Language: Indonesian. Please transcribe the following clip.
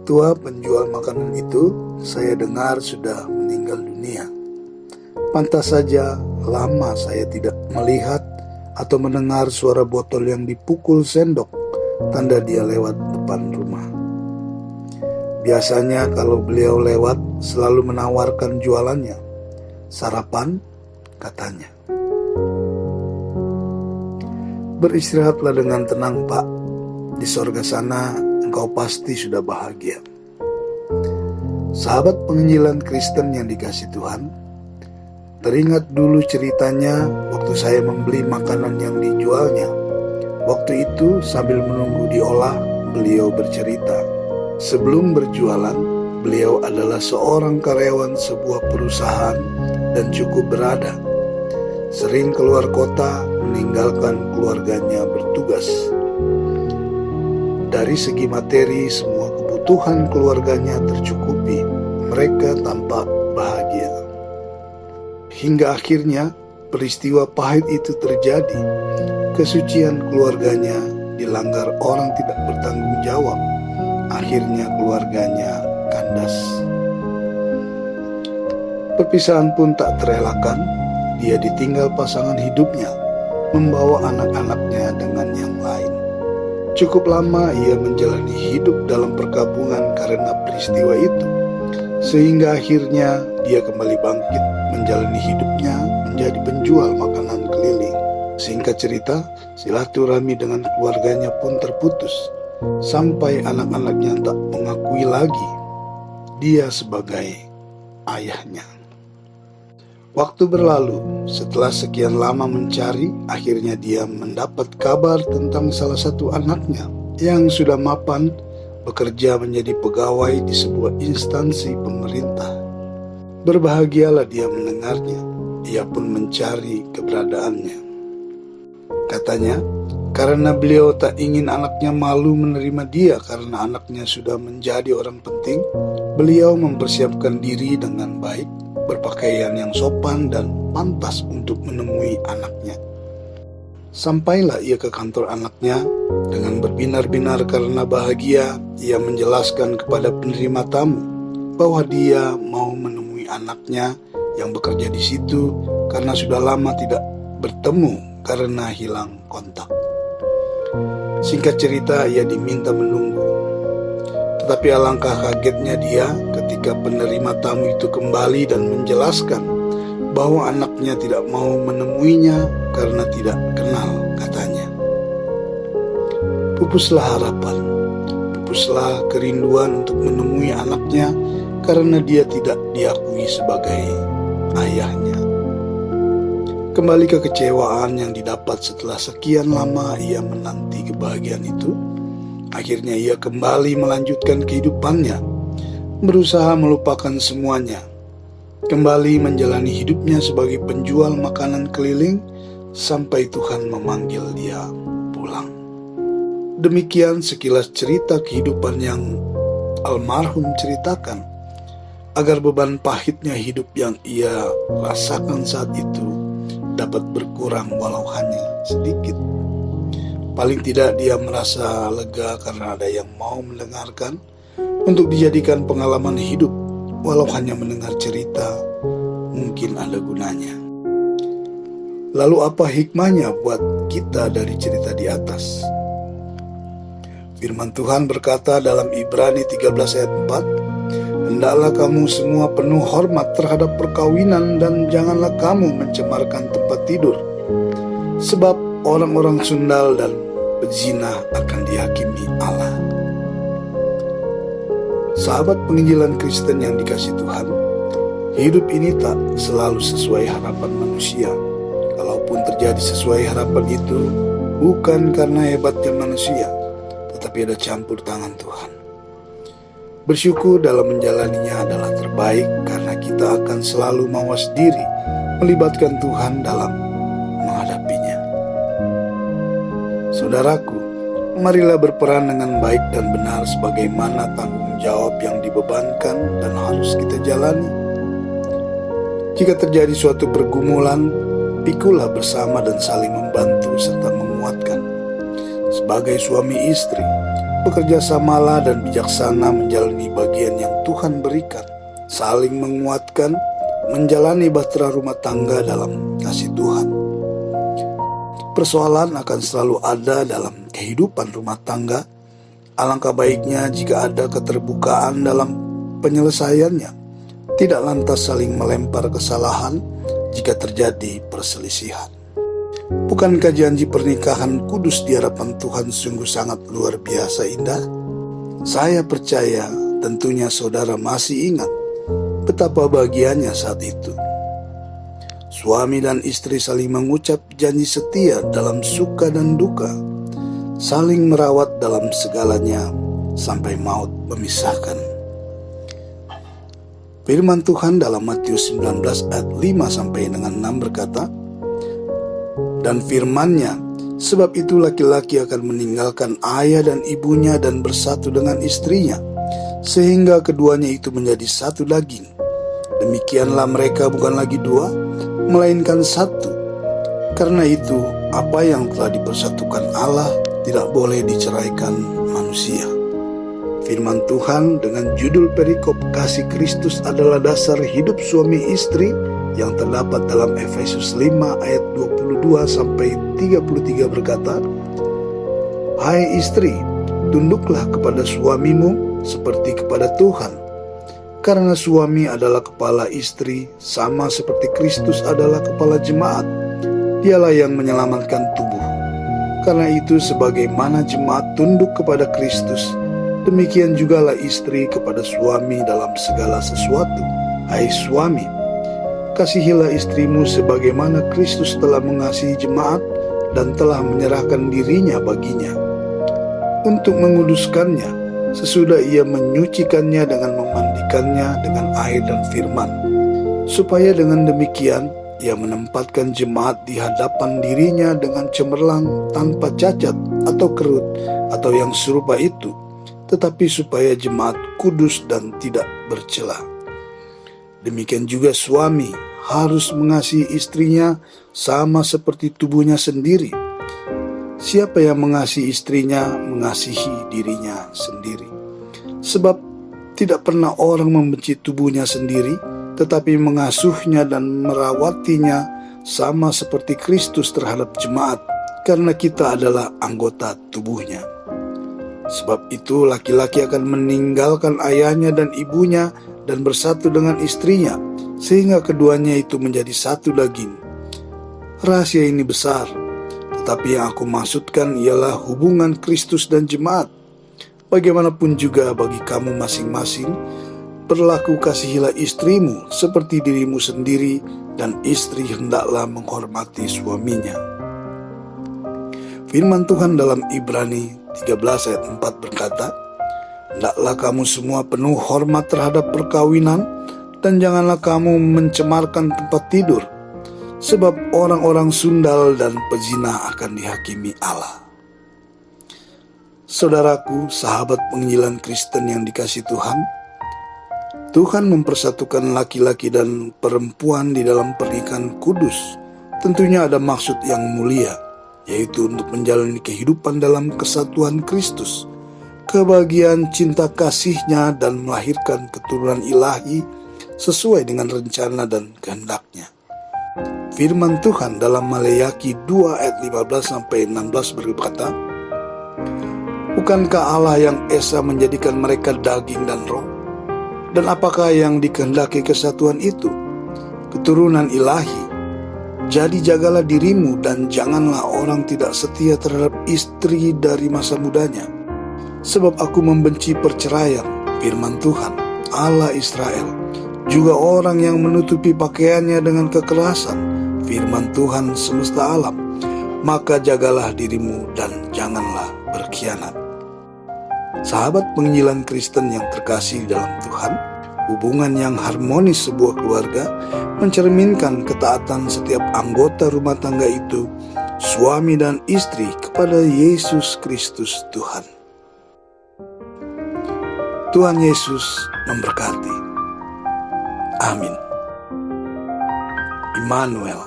tua penjual makanan itu saya dengar sudah meninggal dunia. Pantas saja lama saya tidak melihat atau mendengar suara botol yang dipukul sendok, tanda dia lewat depan rumah. Biasanya kalau beliau lewat selalu menawarkan jualannya. Sarapan, katanya. Beristirahatlah dengan tenang, Pak. Di sorga sana engkau pasti sudah bahagia. Sahabat penginjilan Kristen yang dikasihi Tuhan, teringat dulu ceritanya waktu saya membeli makanan yang dijualnya. Waktu itu sambil menunggu diolah, beliau bercerita. Sebelum berjualan, beliau adalah seorang karyawan sebuah perusahaan dan cukup berada. Sering keluar kota, meninggalkan keluarganya bertugas. Dari segi materi, semua kebutuhan keluarganya tercukupi. Mereka tampak bahagia. Hingga akhirnya peristiwa pahit itu terjadi. Kesucian keluarganya dilanggar orang tidak bertanggung jawab. Akhirnya keluarganya kandas. Perpisahan pun tak terelakkan. Dia ditinggal pasangan hidupnya, membawa anak-anaknya dengan yang lain. Cukup lama ia menjalani hidup dalam perkabungan karena peristiwa itu, sehingga akhirnya dia kembali bangkit menjalani hidupnya menjadi penjual makanan keliling. Singkat cerita, silaturahmi dengan keluarganya pun terputus, sampai anak-anaknya tak mengakui lagi dia sebagai ayahnya. Waktu berlalu, setelah sekian lama mencari, akhirnya dia mendapat kabar tentang salah satu anaknya yang sudah mapan bekerja menjadi pegawai di sebuah instansi pemerintah. Berbahagialah dia mendengarnya, ia pun mencari keberadaannya. Katanya, karena beliau tak ingin anaknya malu menerima dia karena anaknya sudah menjadi orang penting, beliau mempersiapkan diri dengan baik, berpakaian yang sopan dan pantas untuk menemui anaknya. Sampailah ia ke kantor anaknya. Dengan berbinar-binar karena bahagia, ia menjelaskan kepada penerima tamu bahwa dia mau menemui anaknya yang bekerja di situ karena sudah lama tidak bertemu karena hilang kontak. Singkat cerita, ia diminta menunggu. Tetapi alangkah kagetnya dia ketika penerima tamu itu kembali dan menjelaskan bahwa anaknya tidak mau menemuinya karena tidak kenal, katanya. Pupuslah harapan, pupuslah kerinduan untuk menemui anaknya karena dia tidak diakui sebagai ayahnya. Kembali kekecewaan yang didapat setelah sekian lama ia menanti kebahagiaan itu. Akhirnya ia kembali melanjutkan kehidupannya, berusaha melupakan semuanya, kembali menjalani hidupnya sebagai penjual makanan keliling sampai Tuhan memanggil dia pulang. Demikian sekilas cerita kehidupan yang almarhum ceritakan, agar beban pahitnya hidup yang ia rasakan saat itu dapat berkurang walau hanya sedikit. Paling tidak dia merasa lega karena ada yang mau mendengarkan untuk dijadikan pengalaman hidup. Walau hanya mendengar cerita, mungkin ada gunanya. Lalu apa hikmahnya buat kita dari cerita di atas? Firman Tuhan berkata dalam Ibrani 13 ayat 4, "Hendaklah kamu semua penuh hormat terhadap perkawinan dan janganlah kamu mencemarkan tempat tidur. Sebab orang-orang sundal dan pezina akan dihakimi Allah." Sahabat penginjilan Kristen yang dikasihi Tuhan, hidup ini tak selalu sesuai harapan manusia. Kalaupun terjadi sesuai harapan itu, bukan karena hebatnya manusia, tetapi ada campur tangan Tuhan. Bersyukur dalam menjalaninya adalah terbaik karena kita akan selalu mawas diri melibatkan Tuhan dalam menghadapinya. Saudaraku, marilah berperan dengan baik dan benar sebagaimana tanggung jawab yang dibebankan dan harus kita jalani. Jika terjadi suatu pergumulan, pikulah bersama dan saling membantu serta menguatkan. Sebagai suami istri, bekerja samalah dan bijaksana menjalani bagian yang Tuhan berikan, saling menguatkan, menjalani bahtera rumah tangga dalam kasih Tuhan. Persoalan akan selalu ada dalam kehidupan rumah tangga. Alangkah baiknya jika ada keterbukaan dalam penyelesaiannya, tidak lantas saling melempar kesalahan jika terjadi perselisihan. Bukankah janji pernikahan kudus di hadapan Tuhan sungguh sangat luar biasa indah? Saya percaya tentunya saudara masih ingat betapa bahagianya saat itu. Suami dan istri saling mengucap janji setia dalam suka dan duka, saling merawat dalam segalanya sampai maut memisahkan. Firman Tuhan dalam Matius 19 ayat 5 sampai dengan 6 berkata, "Dan firman-Nya, sebab itu laki-laki akan meninggalkan ayah dan ibunya dan bersatu dengan istrinya, sehingga keduanya itu menjadi satu daging. Demikianlah mereka bukan lagi dua, melainkan satu. Karena itu, apa yang telah dipersatukan Allah tidak boleh diceraikan manusia." Firman Tuhan dengan judul perikop kasih Kristus adalah dasar hidup suami istri yang terdapat dalam Efesus 5 ayat 22 sampai 33 berkata, "Hai istri, tunduklah kepada suamimu seperti kepada Tuhan. Karena suami adalah kepala istri, sama seperti Kristus adalah kepala jemaat. Dialah yang menyelamatkan tubuh. Karena itu sebagaimana jemaat tunduk kepada Kristus, demikian jugalah istri kepada suami dalam segala sesuatu. Hai suami, kasihilah istrimu sebagaimana Kristus telah mengasihi jemaat dan telah menyerahkan dirinya baginya, untuk menguduskannya, sesudah ia menyucikannya dengan memandikannya dengan air dan firman, supaya dengan demikian ia menempatkan jemaat di hadapan dirinya dengan cemerlang, tanpa cacat atau kerut atau yang serupa itu, tetapi supaya jemaat kudus dan tidak bercela. Demikian juga suami harus mengasihi istrinya sama seperti tubuhnya sendiri. Siapa yang mengasihi istrinya, mengasihi dirinya sendiri. Sebab tidak pernah orang membenci tubuhnya sendiri, tetapi mengasuhnya dan merawatinya sama seperti Kristus terhadap jemaat, karena kita adalah anggota tubuhnya. Sebab itu laki-laki akan meninggalkan ayahnya dan ibunya dan bersatu dengan istrinya, sehingga keduanya itu menjadi satu daging. Rahasia ini besar, tetapi yang aku maksudkan ialah hubungan Kristus dan jemaat. Bagaimanapun juga bagi kamu masing-masing, berlaku kasihilah istrimu seperti dirimu sendiri, dan istri hendaklah menghormati suaminya. Firman Tuhan dalam Ibrani 13 ayat 4 berkata, "Hendaklah kamu semua penuh hormat terhadap perkawinan, dan janganlah kamu mencemarkan tempat tidur, sebab orang-orang sundal dan pezina akan dihakimi Allah." Saudaraku, sahabat penginjilan Kristen yang dikasihi Tuhan, Tuhan mempersatukan laki-laki dan perempuan di dalam pernikahan kudus. Tentunya ada maksud yang mulia, yaitu untuk menjalani kehidupan dalam kesatuan Kristus, kebahagiaan cinta kasih-Nya, dan melahirkan keturunan ilahi sesuai dengan rencana dan kehendak-Nya. Firman Tuhan dalam Maleakhi 2 ayat 15-16 berkata, "Bukankah Allah yang esa menjadikan mereka daging dan roh? Dan apakah yang dikehendaki kesatuan itu? Keturunan ilahi. Jadi jagalah dirimu dan janganlah orang tidak setia terhadap istri dari masa mudanya. Sebab aku membenci perceraian, firman Tuhan, Allah Israel. Juga orang yang menutupi pakaiannya dengan kekerasan, firman Tuhan semesta alam. Maka jagalah dirimu dan janganlah berkhianat." Sahabat penginjilan Kristen yang terkasih dalam Tuhan, hubungan yang harmonis sebuah keluarga mencerminkan ketaatan setiap anggota rumah tangga itu, suami dan istri, kepada Yesus Kristus Tuhan. Tuhan Yesus memberkati. Amin. Immanuel.